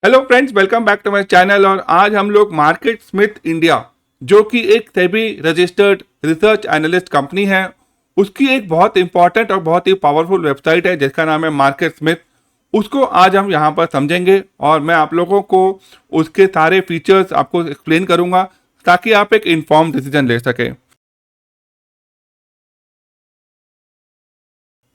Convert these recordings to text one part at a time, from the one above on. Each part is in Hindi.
Hello friends, welcome back to my channel. और आज हम लोग मार्केट स्मिथ इंडिया, जो कि एक SEBI registered research analyst company है, उसकी एक बहुत इंपॉर्टेंट और बहुत ही पावरफुल वेबसाइट है जिसका नाम है मार्केट स्मिथ। उसको आज हम यहाँ पर समझेंगे और मैं आप लोगों को उसके सारे फीचर्स आपको एक्सप्लेन करूँगा ताकि आप एक इन्फॉर्म डिसीजन ले सकें।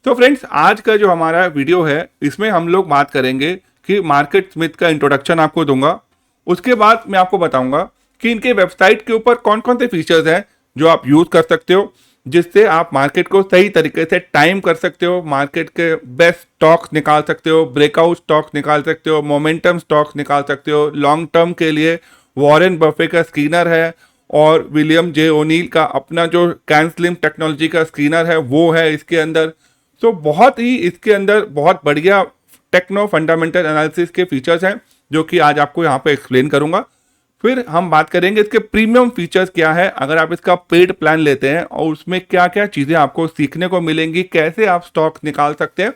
तो फ्रेंड्स, आज का जो हमारा वीडियो है इसमें हम लोग बात करेंगे कि मार्केट स्मिथ का इंट्रोडक्शन आपको दूंगा। उसके बाद मैं आपको बताऊंगा कि इनके वेबसाइट के ऊपर कौन कौन से फीचर्स हैं जो आप यूज कर सकते हो, जिससे आप मार्केट को सही तरीके से टाइम कर सकते हो, मार्केट के बेस्ट स्टॉक्स निकाल सकते हो, ब्रेकआउट स्टॉक्स निकाल सकते हो, मोमेंटम स्टॉक्स निकाल सकते हो। लॉन्ग टर्म के लिए वॉरेन बफे का स्क्रीनर है और विलियम जे ओनील का अपना जो कैनस्लिम टेक्नोलॉजी का स्क्रीनर है वो है इसके अंदर। तो बहुत ही इसके अंदर बहुत बढ़िया टेक्नो फंडामेंटल एनालिसिस के फीचर्स हैं जो कि आज आपको यहाँ पे एक्सप्लेन करूंगा। फिर हम बात करेंगे इसके प्रीमियम फीचर्स क्या है अगर आप इसका पेड प्लान लेते हैं, और उसमें क्या क्या चीज़ें आपको सीखने को मिलेंगी, कैसे आप स्टॉक निकाल सकते हैं,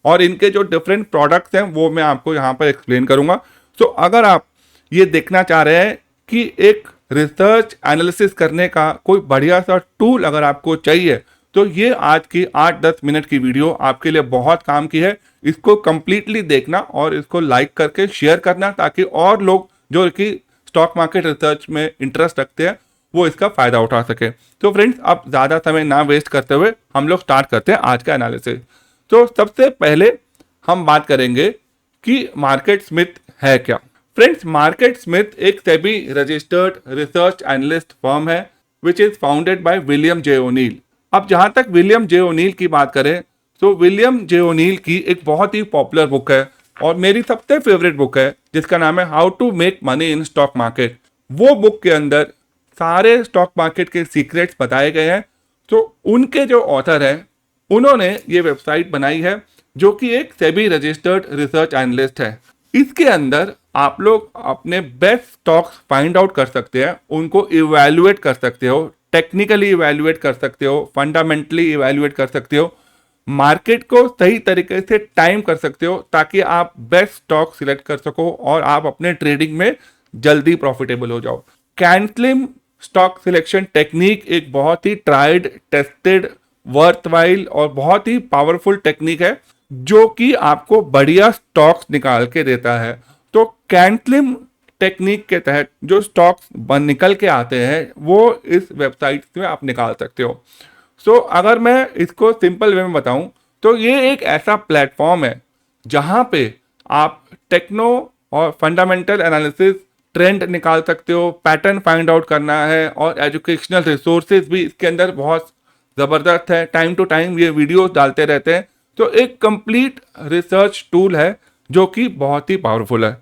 और इनके जो डिफरेंट प्रोडक्ट्स हैं वो मैं आपको यहाँ पर एक्सप्लेन करूंगा। तो अगर आप ये देखना चाह रहे हैं कि एक रिसर्च एनालिसिस करने का कोई बढ़िया सा टूल अगर आपको चाहिए, तो ये आज की 8-10 मिनट की वीडियो आपके लिए बहुत काम की है। इसको कंप्लीटली देखना और इसको लाइक करके शेयर करना ताकि और लोग जो कि स्टॉक मार्केट रिसर्च में इंटरेस्ट रखते हैं वो इसका फायदा उठा सके। तो फ्रेंड्स, अब ज़्यादा समय ना वेस्ट करते हुए हम लोग स्टार्ट करते हैं आज का एनालिसिस। तो सबसे पहले हम बात करेंगे कि मार्केट स्मिथ है क्या। फ्रेंड्स, मार्केट स्मिथ एक SEBI registered research analyst firm है which is founded by William J O'Neil. अब जहां तक विलियम जे ओनील की बात करें तो विलियम जे ओनील की एक बहुत ही पॉपुलर बुक है और मेरी सबसे फेवरेट बुक है जिसका नाम है how to make money in stock market. वो बुक के अंदर सारे स्टॉक मार्केट के सीक्रेट्स बताए गए हैं। तो उनके जो ऑथर हैं उन्होंने ये वेबसाइट बनाई है जो कि एक सेबी रजिस्टर्ड रिसर्च एनालिस्ट है। इसके अंदर आप लोग अपने बेस्ट स्टॉक्स फाइंड आउट कर सकते हैं, उनको इवैल्यूएट कर सकते हो, टेक्निकली इवैल्यूएट कर सकते हो, फंडामेंटली इवैल्यूएट कर सकते हो, मार्केट को सही तरीके से टाइम कर सकते हो ताकि आप बेस्ट स्टॉक सिलेक्ट कर सको और आप अपने ट्रेडिंग में जल्दी प्रॉफिटेबल हो जाओ। कैनस्लिम स्टॉक सिलेक्शन टेक्निक एक बहुत ही ट्राइड टेस्टेड वर्थवाइल और बहुत ही पावरफुल टेक्निक है जो कि आपको बढ़िया स्टॉक्स निकाल के देता है। तो कैनस्लिम टेक्निक के तहत जो स्टॉक्स निकल के आते हैं वो इस वेबसाइट में आप निकाल सकते हो। सो अगर मैं इसको सिंपल वे में बताऊं तो ये एक ऐसा प्लेटफॉर्म है जहां पे आप टेक्नो और फंडामेंटल एनालिसिस ट्रेंड निकाल सकते हो, पैटर्न फाइंड आउट करना है, और एजुकेशनल रिसोर्सेज भी इसके अंदर बहुत ज़बरदस्त है। टाइम टू टाइम ये वीडियोस डालते रहते हैं। तो एक कंप्लीट रिसर्च टूल है जो कि बहुत ही पावरफुल है।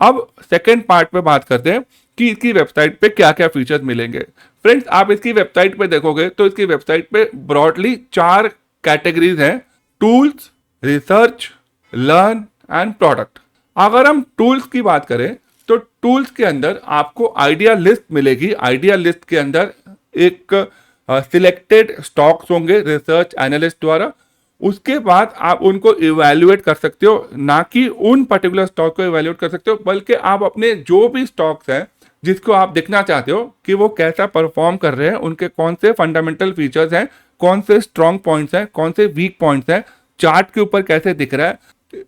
अब सेकेंड पार्ट पे बात करते हैं कि इसकी वेबसाइट पे क्या क्या फीचर्स मिलेंगे। फ्रेंड्स, आप इसकी वेबसाइट पे देखोगे तो इसकी वेबसाइट पे ब्रॉडली 4 कैटेगरीज हैं: tools, research, learn and product. अगर हम टूल्स की बात करें तो टूल्स के अंदर आपको आइडिया लिस्ट मिलेगी। आइडिया लिस्ट के अंदर एक सिलेक्टेड स्टॉक्स होंगे रिसर्च एनालिस्ट द्वारा। उसके बाद आप उनको इवैल्यूएट कर सकते हो, ना कि उन पर्टिकुलर स्टॉक को इवैल्यूएट कर सकते हो बल्कि आप अपने जो भी स्टॉक्स हैं जिसको आप देखना चाहते हो कि वो कैसा परफॉर्म कर रहे हैं, उनके कौन से फंडामेंटल फीचर्स हैं, कौन से स्ट्रॉन्ग पॉइंट्स हैं, कौन से वीक पॉइंट्स हैं, चार्ट के ऊपर कैसे दिख रहा है,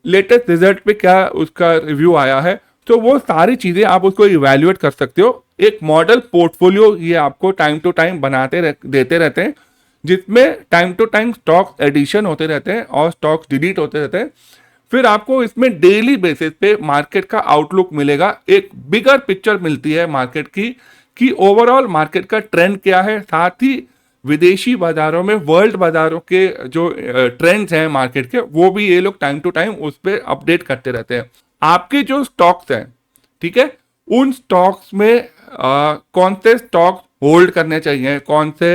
लेटेस्ट रिजल्ट पे क्या उसका रिव्यू आया है, तो वो सारी चीज़ें आप उसको इवैल्यूएट कर सकते हो। एक मॉडल पोर्टफोलियो ये आपको टाइम टू टाइम देते रहते हैं जिसमें time to time stocks addition होते रहते हैं और स्टॉक्स डिलीट होते रहते हैं। फिर आपको इसमें डेली बेसिस पे मार्केट का आउटलुक मिलेगा, एक बिगर पिक्चर मिलती है मार्केट की कि ओवरऑल मार्केट का ट्रेंड क्या है, साथ ही विदेशी बाजारों में वर्ल्ड बाजारों के जो ट्रेंड्स हैं मार्केट के वो भी ये लोग टाइम टू टाइम उस पर अपडेट करते रहते हैं। आपके जो स्टॉक्स हैं, ठीक है, उन स्टॉक्स में कौन से स्टॉक्स होल्ड करने चाहिए, कौन से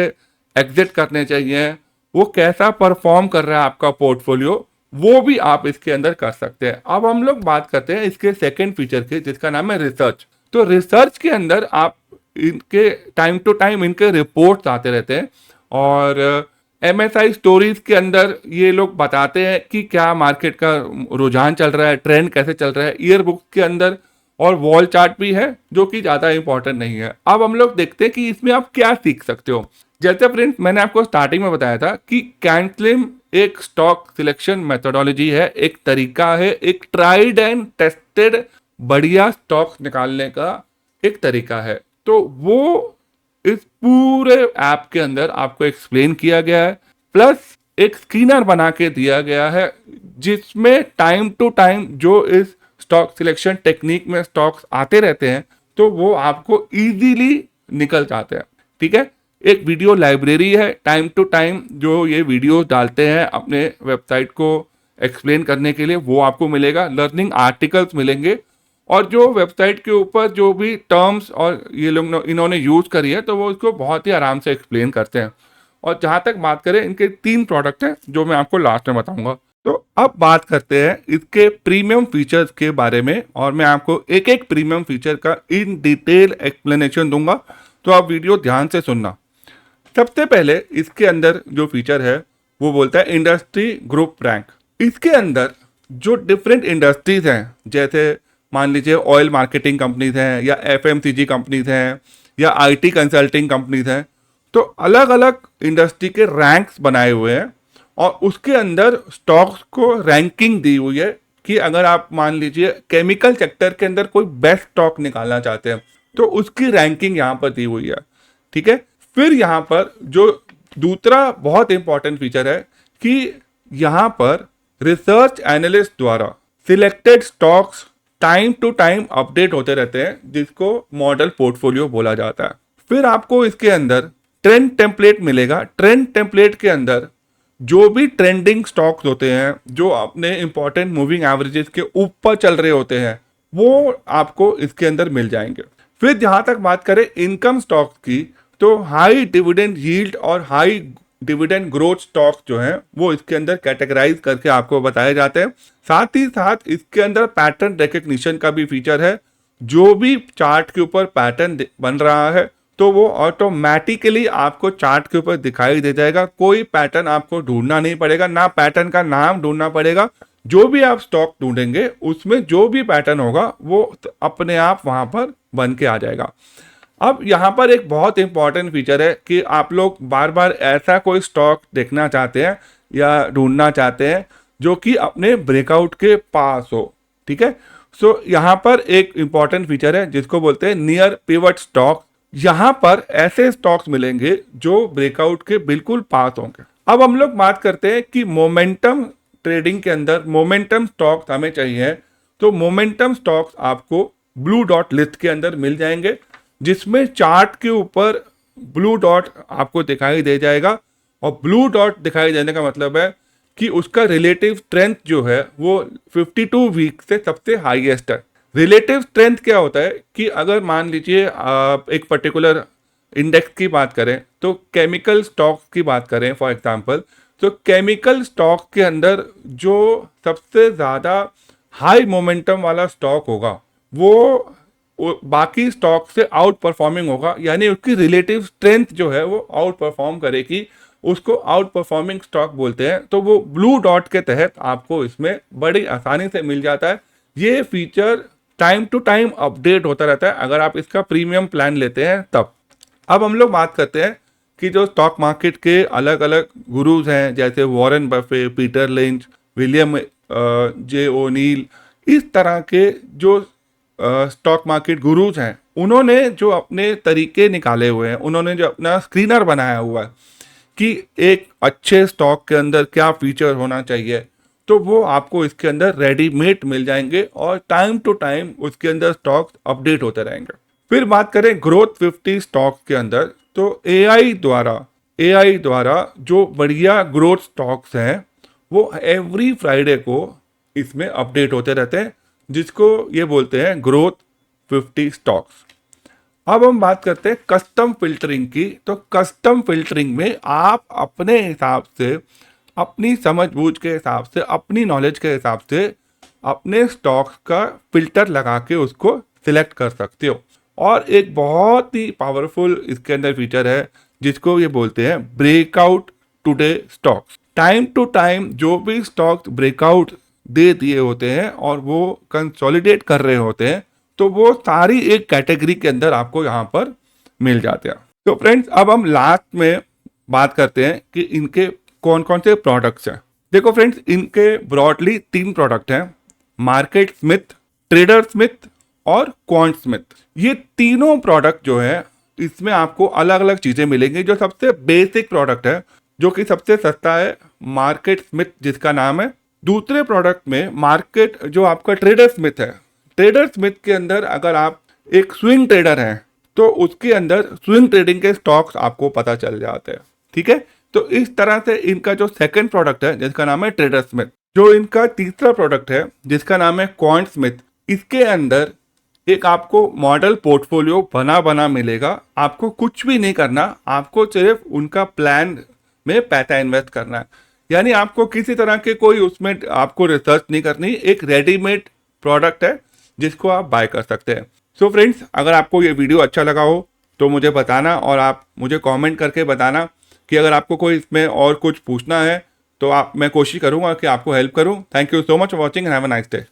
एग्जिट करने चाहिए, वो कैसा परफॉर्म कर रहा है आपका पोर्टफोलियो, वो भी आप इसके अंदर कर सकते हैं। अब हम लोग बात करते हैं इसके सेकंड फीचर के जिसका नाम है रिसर्च। तो रिसर्च के अंदर आप इनके टाइम टू टाइम इनके रिपोर्ट्स आते रहते हैं और MSI स्टोरीज के अंदर ये लोग बताते हैं कि क्या मार्केट का रुझान चल रहा है, ट्रेंड कैसे चल रहा है। ईयर बुक्स के अंदर और वॉल चार्ट भी है जो कि ज़्यादा इंपॉर्टेंट नहीं है। अब हम लोग देखते हैं कि इसमें आप क्या सीख सकते हो। जैसे फ्रेंड्स मैंने आपको स्टार्टिंग में बताया था कि कैंसलिम एक स्टॉक सिलेक्शन मेथोडोलॉजी है, एक तरीका है, एक ट्राइड एंड टेस्टेड बढ़िया स्टॉक्स निकालने का एक तरीका है। तो वो इस पूरे ऐप के अंदर आपको एक्सप्लेन किया गया है, प्लस एक स्क्रीनर बना के दिया गया है जिसमें टाइम टू टाइम जो इस स्टॉक सिलेक्शन टेक्निक में स्टॉक्स आते रहते हैं तो वो आपको इजीली निकल जाते हैं। ठीक है, एक वीडियो लाइब्रेरी है, टाइम टू टाइम जो ये वीडियो डालते हैं अपने वेबसाइट को एक्सप्लेन करने के लिए वो आपको मिलेगा। लर्निंग आर्टिकल्स मिलेंगे और जो वेबसाइट के ऊपर जो भी टर्म्स और ये लोग इन्होंने यूज़ करी है तो वो इसको बहुत ही आराम से एक्सप्लेन करते हैं। और जहाँ तक बात करें, इनके 3 प्रोडक्ट हैं जो मैं आपको लास्ट में बताऊंगा। तो अब बात करते हैं इसके प्रीमियम फीचर्स के बारे में और मैं आपको एक एक प्रीमियम फीचर का इन डिटेल एक्सप्लेनेशन दूंगा, तो आप वीडियो ध्यान से सुनना। सबसे पहले इसके अंदर जो फीचर है वो बोलता है इंडस्ट्री ग्रुप रैंक। इसके अंदर जो डिफरेंट इंडस्ट्रीज हैं, जैसे मान लीजिए ऑयल मार्केटिंग कंपनीज हैं या FMCG कंपनीज हैं या IT कंसल्टिंग कंपनीज हैं, तो अलग अलग इंडस्ट्री के रैंक्स बनाए हुए हैं और उसके अंदर स्टॉक्स को रैंकिंग दी हुई है कि अगर आप मान लीजिए केमिकल सेक्टर के अंदर कोई बेस्ट स्टॉक निकालना चाहते हैं तो उसकी रैंकिंग यहाँ पर दी हुई है। ठीक है, फिर यहाँ पर जो दूसरा बहुत इंपॉर्टेंट फीचर है कि यहाँ पर रिसर्च एनालिस्ट द्वारा selected stocks time to time update होते रहते हैं जिसको मॉडल पोर्टफोलियो बोला जाता है। फिर आपको इसके अंदर ट्रेंड टेम्पलेट मिलेगा। ट्रेंड टेम्पलेट के अंदर जो भी ट्रेंडिंग स्टॉक्स होते हैं जो अपने इंपॉर्टेंट मूविंग एवरेजेस के ऊपर चल रहे होते हैं वो आपको इसके अंदर मिल जाएंगे। फिर जहाँ तक बात करें इनकम स्टॉक्स की, तो हाई डिविडेंड यील्ड और हाई डिविडेंड ग्रोथ स्टॉक्स जो हैं वो इसके अंदर कैटेगराइज करके आपको बताए जाते हैं। साथ ही साथ इसके अंदर पैटर्न रिकग्निशन का भी फीचर है। जो भी चार्ट के ऊपर पैटर्न बन रहा है तो वो ऑटोमेटिकली आपको चार्ट के ऊपर दिखाई दे जाएगा। कोई पैटर्न आपको ढूंढना नहीं पड़ेगा, ना पैटर्न का नाम ढूंढना पड़ेगा। जो भी आप स्टॉक ढूंढेंगे उसमें जो भी पैटर्न होगा वो अपने आप वहां पर बन के आ जाएगा। अब यहाँ पर एक बहुत इंपॉर्टेंट फीचर है कि आप लोग बार बार ऐसा कोई स्टॉक देखना चाहते हैं या ढूंढना चाहते हैं जो कि अपने ब्रेकआउट के पास हो। ठीक है, सो यहाँ पर एक इंपॉर्टेंट फीचर है जिसको बोलते हैं नियर पिवट स्टॉक। यहाँ पर ऐसे स्टॉक्स मिलेंगे जो ब्रेकआउट के बिल्कुल पास होंगे। अब हम लोग बात करते हैं कि मोमेंटम ट्रेडिंग के अंदर मोमेंटम स्टॉक्स हमें चाहिए, तो मोमेंटम स्टॉक्स आपको ब्लू डॉट लिस्ट के अंदर मिल जाएंगे जिसमें चार्ट के ऊपर ब्लू डॉट आपको दिखाई दे जाएगा। और ब्लू डॉट दिखाई देने का मतलब है कि उसका रिलेटिव स्ट्रेंथ जो है वो 52 वीक से सबसे हाईएस्ट है। रिलेटिव स्ट्रेंथ क्या होता है कि अगर मान लीजिए आप एक पर्टिकुलर इंडेक्स की बात करें, तो केमिकल स्टॉक्स की बात करें फॉर एग्जांपल, तो केमिकल स्टॉक के अंदर जो सबसे ज़्यादा हाई मोमेंटम वाला स्टॉक होगा वो बाकी स्टॉक से आउट परफॉर्मिंग होगा, यानी उसकी रिलेटिव स्ट्रेंथ जो है वो आउट परफॉर्म करेगी, उसको आउट परफॉर्मिंग स्टॉक बोलते हैं। तो वो ब्लू डॉट के तहत आपको इसमें बड़ी आसानी से मिल जाता है। ये feature time to time update होता रहता है अगर आप इसका प्रीमियम प्लान लेते हैं तब। अब हम लोग बात करते हैं कि जो स्टॉक मार्केट के अलग अलग गुरुज हैं जैसे Warren Buffett, Peter Lynch, William J O'Neil, इस तरह के जो स्टॉक मार्केट गुरुज हैं, उन्होंने जो अपने तरीके निकाले हुए हैं, उन्होंने जो अपना स्क्रीनर बनाया हुआ है कि एक अच्छे स्टॉक के अंदर क्या फीचर होना चाहिए, तो वो आपको इसके अंदर रेडीमेड मिल जाएंगे और टाइम टू टाइम उसके अंदर स्टॉक्स अपडेट होते रहेंगे। फिर बात करें ग्रोथ 50 स्टॉक्स के अंदर, तो एआई द्वारा जो बढ़िया ग्रोथ स्टॉक्स हैं वो एवरी फ्राइडे को इसमें अपडेट होते रहते हैं जिसको ये बोलते हैं ग्रोथ 50 स्टॉक्स। अब हम बात करते हैं कस्टम फिल्टरिंग की। तो कस्टम फिल्टरिंग में आप अपने हिसाब से, अपनी समझबूझ के हिसाब से, अपनी नॉलेज के हिसाब से अपने स्टॉक्स का फिल्टर लगा के उसको सिलेक्ट कर सकते हो। और एक बहुत ही पावरफुल इसके अंदर फीचर है जिसको ये बोलते हैं breakout today stocks. Time to time जो भी स्टॉक्स ब्रेकआउट दे दिए होते हैं और वो कंसोलिडेट कर रहे होते हैं, तो वो सारी एक कैटेगरी के अंदर आपको यहाँ पर मिल जाते हैं। तो फ्रेंड्स, अब हम लास्ट में बात करते हैं कि इनके कौन कौन से प्रोडक्ट्स हैं। देखो फ्रेंड्स, इनके ब्रॉडली 3 प्रोडक्ट हैं, मार्केट स्मिथ, ट्रेडर स्मिथ और क्वांट स्मिथ। ये तीनों प्रोडक्ट जो है, इसमें आपको अलग अलग चीजें मिलेंगी। जो सबसे बेसिक प्रोडक्ट है, जो कि सबसे सस्ता है, मार्केट स्मिथ जिसका नाम है। दूसरे प्रोडक्ट में मार्केट जो आपका ट्रेडर स्मिथ है, ट्रेडर स्मिथ के अंदर अगर आप एक स्विंग ट्रेडर हैं तो उसके अंदर स्विंग ट्रेडिंग के स्टॉक्स आपको पता चल जाते हैं। ठीक है, तो इस तरह से इनका जो सेकंड प्रोडक्ट है जिसका नाम है ट्रेडर स्मिथ, जो इनका तीसरा प्रोडक्ट है जिसका नाम है क्वांट स्मिथ, इसके अंदर एक आपको मॉडल पोर्टफोलियो बना मिलेगा। आपको कुछ भी नहीं करना, आपको सिर्फ उनका प्लान में पैसा इन्वेस्ट करना है। यानी आपको किसी तरह के कोई उसमें आपको रिसर्च नहीं करनी, एक रेडीमेड प्रोडक्ट है जिसको आप बाय कर सकते हैं। सो फ्रेंड्स, अगर आपको ये वीडियो अच्छा लगा हो तो मुझे बताना, और आप मुझे कमेंट करके बताना कि अगर आपको कोई इसमें और कुछ पूछना है तो मैं कोशिश करूंगा कि आपको हेल्प करूं। Thank you so much for watching and have a nice day.